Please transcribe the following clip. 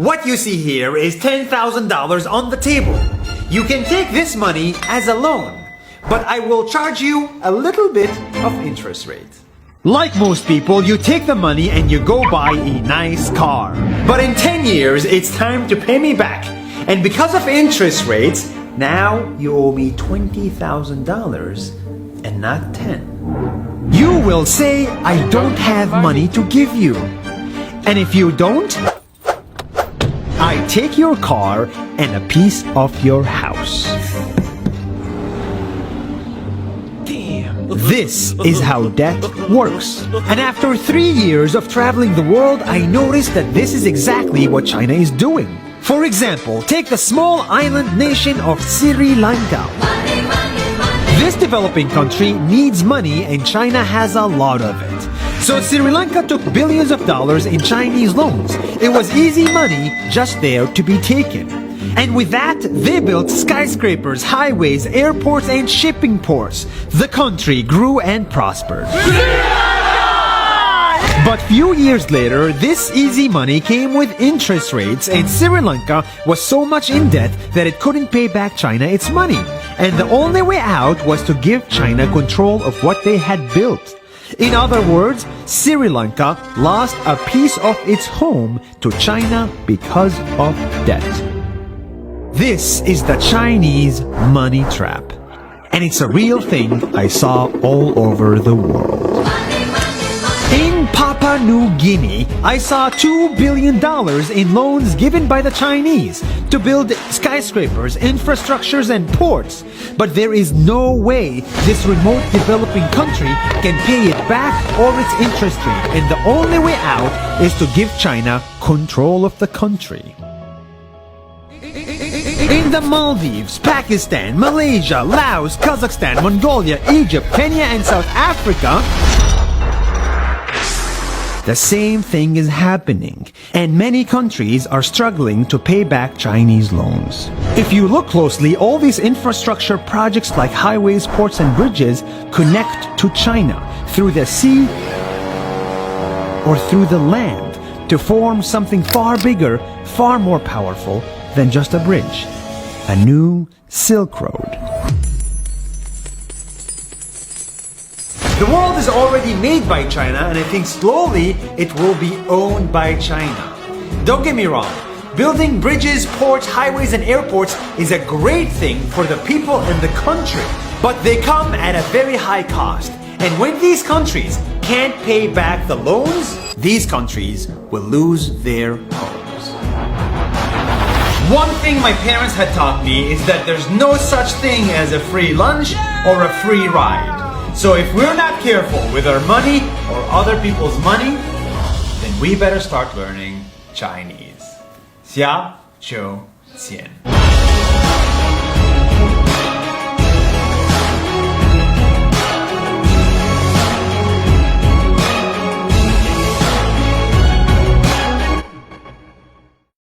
What you see here is $10,000 on the table. You can take this money as a loan, but I will charge you a little bit of interest rate. Like most people, you take the money and you go buy a nice car. But in 10 years, it's time to pay me back. And because of interest rates, now you owe me $20,000 and not 10. You will say, I don't have money to give you. And if you don't, I take your car and a piece of your house. This is how debt works. And after 3 years of traveling the world, I noticed that this is exactly what China is doing. For example, take the small island nation of Sri Lanka. This developing country needs money and China has a lot of it. So Sri Lanka took billions of dollars in Chinese loans. It was easy money just there to be taken. And with that, they built skyscrapers, highways, airports, and shipping ports. The country grew and prospered. But few years later, this easy money came with interest rates, and Sri Lanka was so much in debt that it couldn't pay back China its money. And the only way out was to give China control of what they had built. In other words, Sri Lanka lost a piece of its home to China because of debt. This is the Chinese money trap. And it's a real thing I saw all over the world. In Papua New Guinea, I saw $2 billion in loans given by the Chinese to build skyscrapers, infrastructures, and ports. But there is no way this remote developing country can pay it back or its interest rate. And the only way out is to give China control of the country. In the Maldives, Pakistan, Malaysia, Laos, Kazakhstan, Mongolia, Egypt, Kenya, and South Africa, the same thing is happening, and many countries are struggling to pay back Chinese loans. If you look closely, all these infrastructure projects like highways, ports, and bridges connect to China through the sea or through the land to form something far bigger, far more powerful than just a bridge. A new Silk Road. The world is already made by China, and I think slowly it will be owned by China. Don't get me wrong, building bridges, ports, highways, and airports is a great thing for the people and the country, but they come at a very high cost. And when these countries can't pay back the loans, these countries will lose their homes. One thing my parents had taught me is that there's no such thing as a free lunch or a free ride. So if we're not careful with our money or other people's money, then we better start learning Chinese. 下周见。